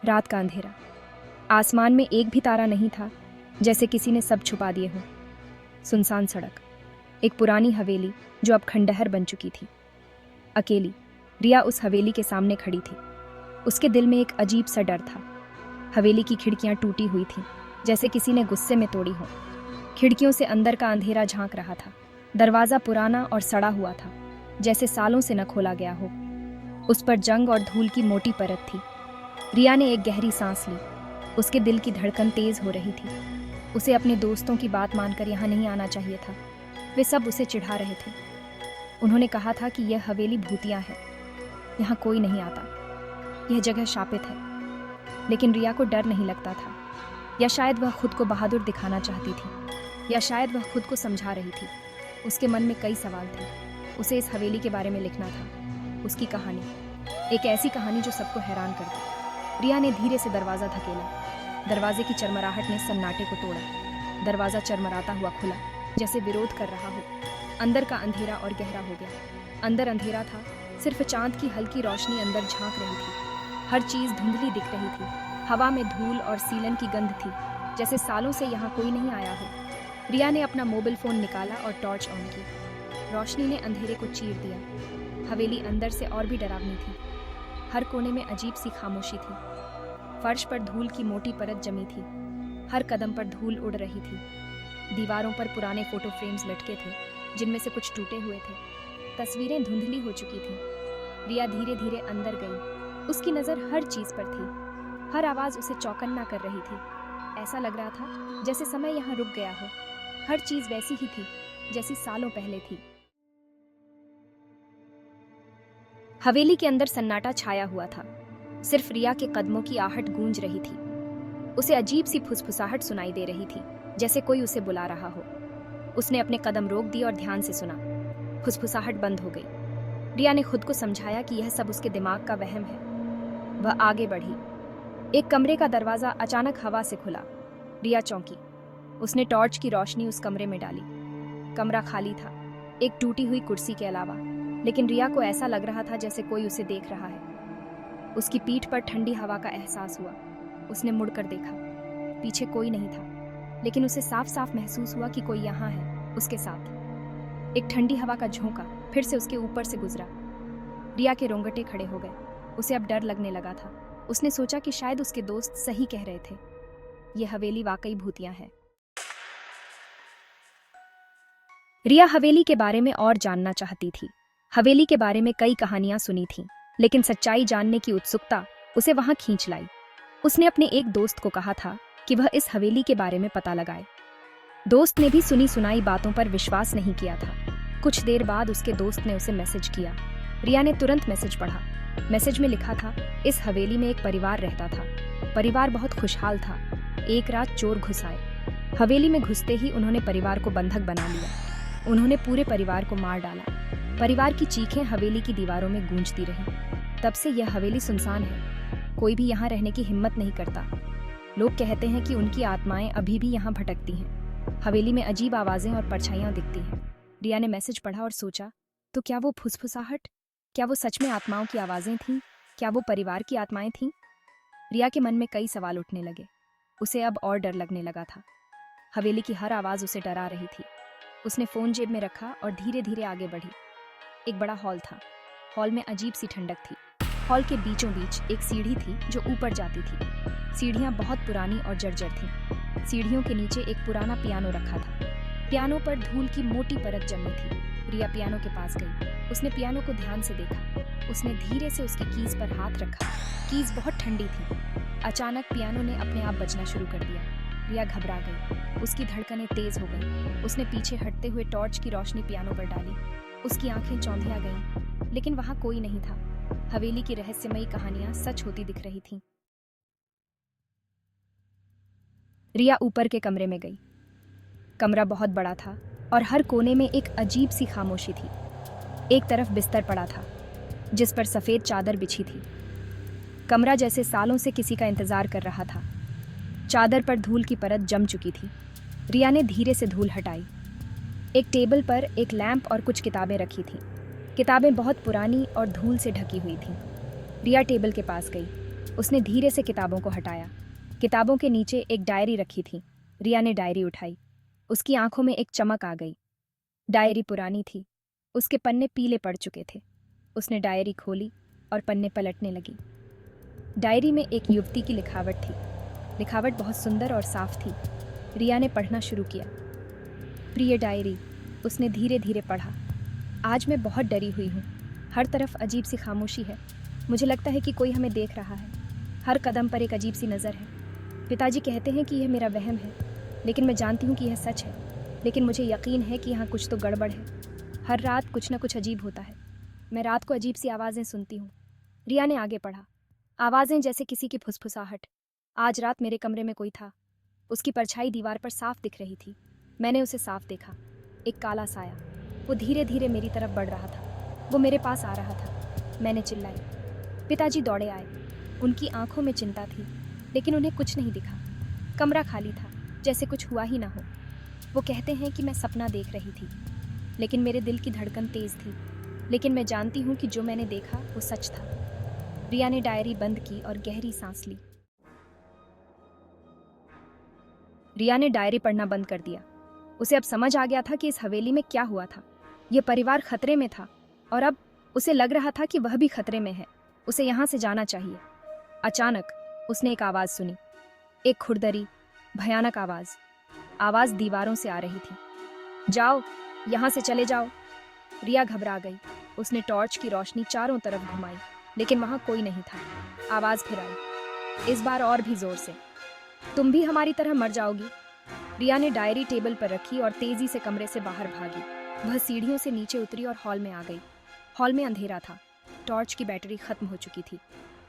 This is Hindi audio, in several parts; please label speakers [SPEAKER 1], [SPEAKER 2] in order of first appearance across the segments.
[SPEAKER 1] रात का अंधेरा। आसमान में एक भी तारा नहीं था, जैसे किसी ने सब छुपा दिए हो। सुनसान सड़क, एक पुरानी हवेली जो अब खंडहर बन चुकी थी। अकेली रिया उस हवेली के सामने खड़ी थी। उसके दिल में एक अजीब सा डर था। हवेली की खिड़कियां टूटी हुई थीं, जैसे किसी ने गुस्से में तोड़ी हो। खिड़कियों से अंदर का अंधेरा झांक रहा था। दरवाज़ा पुराना और सड़ा हुआ था, जैसे सालों से न खोला गया हो। उस पर जंग और धूल की मोटी परत थी। रिया ने एक गहरी सांस ली। उसके दिल की धड़कन तेज हो रही थी। उसे अपने दोस्तों की बात मानकर यहाँ नहीं आना चाहिए था। वे सब उसे चिढ़ा रहे थे। उन्होंने कहा था कि यह हवेली भूतिया है, यहाँ कोई नहीं आता, यह जगह शापित है। लेकिन रिया को डर नहीं लगता था। या शायद वह खुद को बहादुर दिखाना चाहती थी, या शायद वह खुद को समझा रही थी। उसके मन में कई सवाल थे। उसे इस हवेली के बारे में लिखना था, उसकी कहानी, एक ऐसी कहानी जो सबको हैरान कर दे। रिया ने धीरे से दरवाज़ा धकेला। दरवाजे की चरमराहट ने सन्नाटे को तोड़ा। दरवाज़ा चरमराता हुआ खुला, जैसे विरोध कर रहा हो। अंदर का अंधेरा और गहरा हो गया। अंदर अंधेरा था, सिर्फ चांद की हल्की रोशनी अंदर झांक रही थी। हर चीज़ धुंधली दिख रही थी। हवा में धूल और सीलन की गंध थी, जैसे सालों से यहाँ कोई नहीं आया हो। रिया ने अपना मोबाइल फ़ोन निकाला और टॉर्च ऑन की। रोशनी ने अंधेरे को चीर दिया। हवेली अंदर से और भी डरावनी थी। हर कोने में अजीब सी खामोशी थी। फर्श पर धूल की मोटी परत जमी थी। हर कदम पर धूल उड़ रही थी। दीवारों पर पुराने फोटो फ्रेम्स लटके थे, जिनमें से कुछ टूटे हुए थे। तस्वीरें धुंधली हो चुकी थीं। रिया धीरे धीरे अंदर गई। उसकी नज़र हर चीज़ पर थी। हर आवाज़ उसे चौकन्ना कर रही थी। ऐसा लग रहा था जैसे समय यहाँ रुक गया हो। हर चीज़ वैसी ही थी जैसी सालों पहले थी। हवेली के अंदर सन्नाटा छाया हुआ था। सिर्फ रिया के कदमों की आहट गूंज रही थी। उसे अजीब सी फुसफुसाहट सुनाई दे रही थी, जैसे कोई उसे बुला रहा हो। उसने अपने कदम रोक दिए और ध्यान से सुना। फुसफुसाहट बंद हो गई। रिया ने खुद को समझाया कि यह सब उसके दिमाग का वहम है। वह आगे बढ़ी। एक कमरे का दरवाज़ा अचानक हवा से खुला। रिया चौंकी। उसने टॉर्च की रोशनी उस कमरे में डाली। कमरा खाली था, एक टूटी हुई कुर्सी के अलावा। लेकिन रिया को ऐसा लग रहा था जैसे कोई उसे देख रहा है। उसकी पीठ पर ठंडी हवा का एहसास हुआ। उसने मुड़कर देखा। पीछे कोई नहीं था, लेकिन उसे साफ साफ महसूस हुआ कि कोई यहाँ है, उसके साथ। एक ठंडी हवा का झोंका फिर से उसके ऊपर से गुजरा। रिया के रोंगटे खड़े हो गए। उसे अब डर लगने लगा था। उसने सोचा कि शायद उसके दोस्त सही कह रहे थे, यह हवेली वाकई भूतिया है। रिया हवेली के बारे में और जानना चाहती थी। हवेली के बारे में कई कहानियां सुनी थीं, लेकिन सच्चाई जानने की उत्सुकता उसे वहां खींच लाई। उसने अपने एक दोस्त को कहा था कि वह इस हवेली के बारे में पता लगाए। दोस्त ने भी सुनी सुनाई बातों पर विश्वास नहीं किया था। कुछ देर बाद उसके दोस्त ने उसे मैसेज किया। रिया ने तुरंत मैसेज पढ़ा। मैसेज में लिखा था, इस हवेली में एक परिवार रहता था। परिवार बहुत खुशहाल था। एक रात चोर घुस आए। हवेली में घुसते ही उन्होंने परिवार को बंधक बना लिया। उन्होंने पूरे परिवार को मार डाला। परिवार की चीखें हवेली की दीवारों में गूंजती रहीं। तब से यह हवेली सुनसान है। कोई भी यहाँ रहने की हिम्मत नहीं करता। लोग कहते हैं कि उनकी आत्माएं अभी भी यहाँ भटकती हैं। हवेली में अजीब आवाजें और परछाइयां दिखती हैं। रिया ने मैसेज पढ़ा और सोचा, तो क्या वो फुसफुसाहट, क्या वो सच में आत्माओं की आवाजें थीं? क्या वो परिवार की आत्माएं थीं? रिया के मन में कई सवाल उठने लगे। उसे अब और डर लगने लगा था। हवेली की हर आवाज उसे डरा रही थी। उसने फ़ोन जेब में रखा और धीरे धीरे आगे बढ़ी। एक बड़ा हॉल था। हॉल में अजीब सी ठंडक थी। हॉल के बीचों बीच एक सीढ़ी थी जो ऊपर जाती थी। सीढ़ियाँ बहुत पुरानी और जर्जर थीं। सीढ़ियों के नीचे एक पुराना पियानो रखा था। पियानो पर धूल की मोटी परत जमी थी। रिया पियानो के पास गई। उसने पियानो को ध्यान से देखा। उसने धीरे से उसकी कीज पर हाथ रखा। कीज बहुत ठंडी थी। अचानक पियानो ने अपने आप बजना शुरू कर दिया। रिया घबरा गई। उसकी धड़कनें तेज हो गईं। उसने पीछे हटते हुए टॉर्च की रोशनी पियानो पर डाली। उसकी आंखें चौंधिया गईं, लेकिन वहां कोई नहीं था। हवेली की रहस्यमयी कहानियां सच होती दिख रही थीं। रिया ऊपर के कमरे में गई। कमरा बहुत बड़ा था और हर कोने में एक अजीब सी खामोशी थी। एक तरफ बिस्तर पड़ा था, जिस पर सफ़ेद चादर बिछी थी। कमरा जैसे सालों से किसी का इंतजार कर रहा था। चादर पर धूल की परत जम चुकी थी। रिया ने धीरे से धूल हटाई। एक टेबल पर एक लैंप और कुछ किताबें रखी थीं। किताबें बहुत पुरानी और धूल से ढकी हुई थीं। रिया टेबल के पास गई। उसने धीरे से किताबों को हटाया। किताबों के नीचे एक डायरी रखी थी। रिया ने डायरी उठाई। उसकी आंखों में एक चमक आ गई। डायरी पुरानी थी, उसके पन्ने पीले पड़ चुके थे। उसने डायरी खोली और पन्ने पलटने लगी। डायरी में एक युवती की लिखावट थी। लिखावट बहुत सुंदर और साफ थी। रिया ने पढ़ना शुरू किया। प्रिय डायरी, उसने धीरे धीरे पढ़ा। आज मैं बहुत डरी हुई हूँ। हर तरफ अजीब सी खामोशी है। मुझे लगता है कि कोई हमें देख रहा है। हर कदम पर एक अजीब सी नज़र है। पिताजी कहते हैं कि यह मेरा वहम है, लेकिन मैं जानती हूँ कि यह सच है। लेकिन मुझे यकीन है कि यहाँ कुछ तो गड़बड़ है। हर रात कुछ न कुछ अजीब होता है। मैं रात को अजीब सी आवाज़ें सुनती हूँ। रिया ने आगे पढ़ा। आवाज़ें जैसे किसी की फुसफुसाहट। आज रात मेरे कमरे में कोई था। उसकी परछाई दीवार पर साफ दिख रही थी। मैंने उसे साफ देखा। एक काला साया। वो धीरे धीरे मेरी तरफ बढ़ रहा था। वो मेरे पास आ रहा था। मैंने चिल्लाई। पिताजी दौड़े आए। उनकी आंखों में चिंता थी, लेकिन उन्हें कुछ नहीं दिखा। कमरा खाली था, जैसे कुछ हुआ ही ना हो। वो कहते हैं कि मैं सपना देख रही थी, लेकिन मेरे दिल की धड़कन तेज थी। लेकिन मैं जानती हूँ कि जो मैंने देखा वो सच था। रिया ने डायरी बंद की और गहरी सांस ली। रिया ने डायरी पढ़ना बंद कर दिया। उसे अब समझ आ गया था कि इस हवेली में क्या हुआ था। यह परिवार खतरे में था और अब उसे लग रहा था कि वह भी खतरे में है। उसे यहाँ से जाना चाहिए। अचानक उसने एक आवाज़ सुनी। एक खुरदरी, भयानक आवाज़। आवाज़ दीवारों से आ रही थी। जाओ, यहाँ से चले जाओ। रिया घबरा गई। उसने टॉर्च की रोशनी चारों तरफ घुमाई, लेकिन वहाँ कोई नहीं था। आवाज़ फिर आई, इस बार और भी जोर से। तुम भी हमारी तरह मर जाओगी। रिया ने डायरी टेबल पर रखी और तेजी से कमरे से बाहर भागी। वह सीढ़ियों से नीचे उतरी और हॉल में आ गई। हॉल में अंधेरा था। टॉर्च की बैटरी खत्म हो चुकी थी।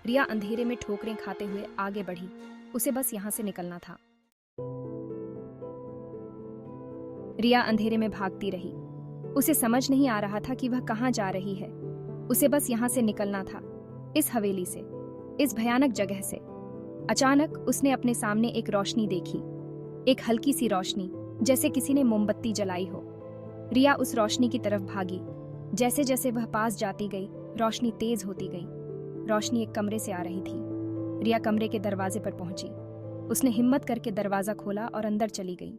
[SPEAKER 1] रिया अंधेरे में ठोकरें खाते हुए आगे बढ़ी। उसे बस यहाँ से निकलना था। रिया अंधेरे में भागती रही। उसे समझ नहीं आ रहा था कि वह कहाँ जा रही है। उसे बस यहाँ से निकलना था, इस हवेली से, इस भयानक जगह से। अचानक उसने अपने सामने एक रोशनी देखी। एक हल्की सी रोशनी, जैसे किसी ने मोमबत्ती जलाई हो। रिया उस रोशनी की तरफ भागी। जैसे जैसे वह पास जाती गई, रोशनी तेज होती गई। रोशनी एक कमरे से आ रही थी। रिया कमरे के दरवाजे पर पहुंची। उसने हिम्मत करके दरवाजा खोला और अंदर चली गई।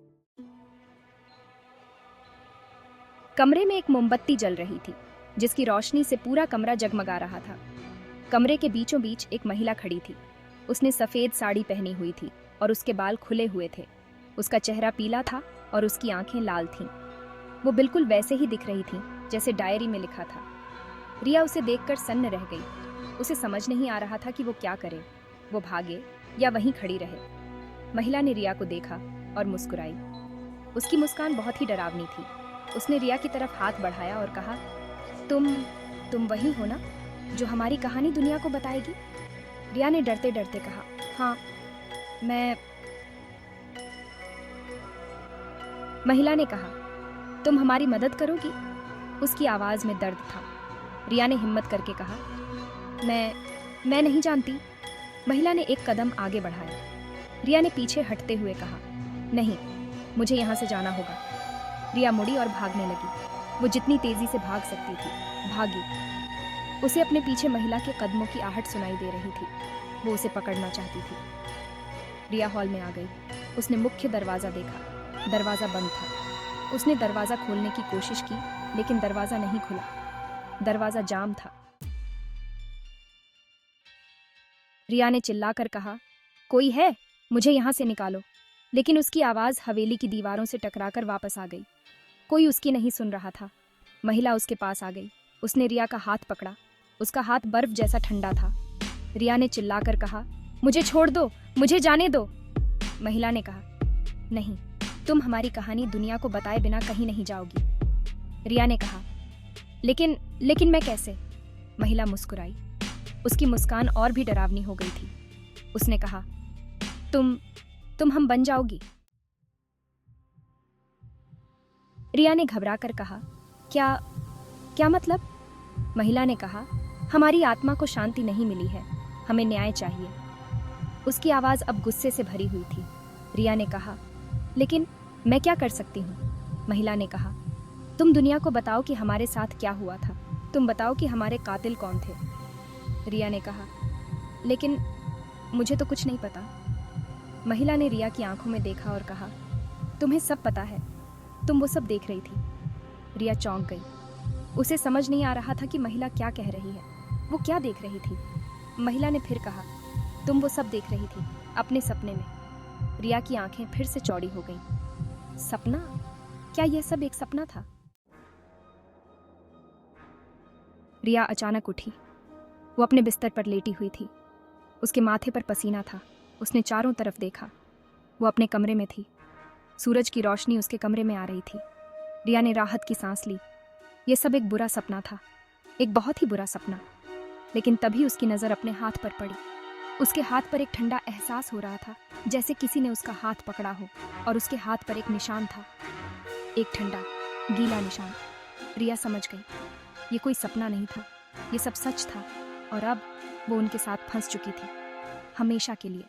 [SPEAKER 1] कमरे में एक मोमबत्ती जल रही थी, जिसकी रोशनी से पूरा कमरा जगमगा रहा था। कमरे के बीचों बीच एक महिला खड़ी थी। उसने सफेद साड़ी पहनी हुई थी और उसके बाल खुले हुए थे। उसका चेहरा पीला था और उसकी आंखें लाल थीं। वो बिल्कुल वैसे ही दिख रही थी जैसे डायरी में लिखा था। रिया उसे देखकर सन्न रह गई। उसे समझ नहीं आ रहा था कि वो क्या करे। वो भागे या वहीं खड़ी रहे। महिला ने रिया को देखा और मुस्कुराई। उसकी मुस्कान बहुत ही डरावनी थी। उसने रिया की तरफ हाथ बढ़ाया और कहा, तुम वही हो ना, जो हमारी कहानी दुनिया को बताएगी? रिया ने डरते डरते कहा, हाँ, मैं। महिला ने कहा, तुम हमारी मदद करोगी? उसकी आवाज में दर्द था। रिया ने हिम्मत करके कहा, मैं नहीं जानती। महिला ने एक कदम आगे बढ़ाया। रिया ने पीछे हटते हुए कहा, नहीं, मुझे यहाँ से जाना होगा। रिया मुड़ी और भागने लगी। वो जितनी तेजी से भाग सकती थी, भागी। उसे अपने पीछे महिला के कदमों की आहट सुनाई दे रही थी। वो उसे पकड़ना चाहती थी। रिया हॉल में आ गई। उसने मुख्य दरवाज़ा देखा। दरवाज़ा बंद था। उसने दरवाज़ा खोलने की कोशिश की, लेकिन दरवाज़ा नहीं खुला। दरवाज़ा जाम था। रिया ने चिल्लाकर कहा, कोई है? मुझे यहाँ से निकालो। लेकिन उसकी आवाज़ हवेली की दीवारों से टकराकर वापस आ गई। कोई उसकी नहीं सुन रहा था। महिला उसके पास आ गई। उसने रिया का हाथ पकड़ा। उसका हाथ बर्फ जैसा ठंडा था। रिया ने चिल्लाकर कहा, मुझे छोड़ दो, मुझे जाने दो। महिला ने कहा, नहीं, तुम हमारी कहानी दुनिया को बताए बिना कहीं नहीं जाओगी। रिया ने कहा, लेकिन मैं कैसे? महिला मुस्कुराई। उसकी मुस्कान और भी डरावनी हो गई थी। उसने कहा, तुम हम बन जाओगी। रिया ने घबराकर कहा, क्या मतलब? महिला ने कहा, हमारी आत्मा को शांति नहीं मिली है, हमें न्याय चाहिए। उसकी आवाज़ अब गुस्से से भरी हुई थी। रिया ने कहा, लेकिन मैं क्या कर सकती हूँ? महिला ने कहा, तुम दुनिया को बताओ कि हमारे साथ क्या हुआ था। तुम बताओ कि हमारे कातिल कौन थे। रिया ने कहा, मुझे तो कुछ नहीं पता। महिला ने रिया की आंखों में देखा और कहा, तुम्हें सब पता है, तुम वो सब देख रही थी। रिया चौंक गई। उसे समझ नहीं आ रहा था कि महिला क्या कह रही है, वो क्या देख रही थी। महिला ने फिर कहा, तुम वो सब देख रही थी अपने सपने में। रिया की आंखें फिर से चौड़ी हो गईं। सपना? क्या यह सब एक सपना था? रिया अचानक उठी। वो अपने बिस्तर पर लेटी हुई थी। उसके माथे पर पसीना था। उसने चारों तरफ देखा। वो अपने कमरे में थी। सूरज की रोशनी उसके कमरे में आ रही थी। रिया ने राहत की सांस ली। ये सब एक बुरा सपना था, एक बहुत ही बुरा सपना। लेकिन तभी उसकी नज़र अपने हाथ पर पड़ी। उसके हाथ पर एक ठंडा एहसास हो रहा था, जैसे किसी ने उसका हाथ पकड़ा हो, और उसके हाथ पर एक निशान था, एक ठंडा गीला निशान। रिया समझ गई, ये कोई सपना नहीं था, ये सब सच था। और अब वो उनके साथ फंस चुकी थी, हमेशा के लिए।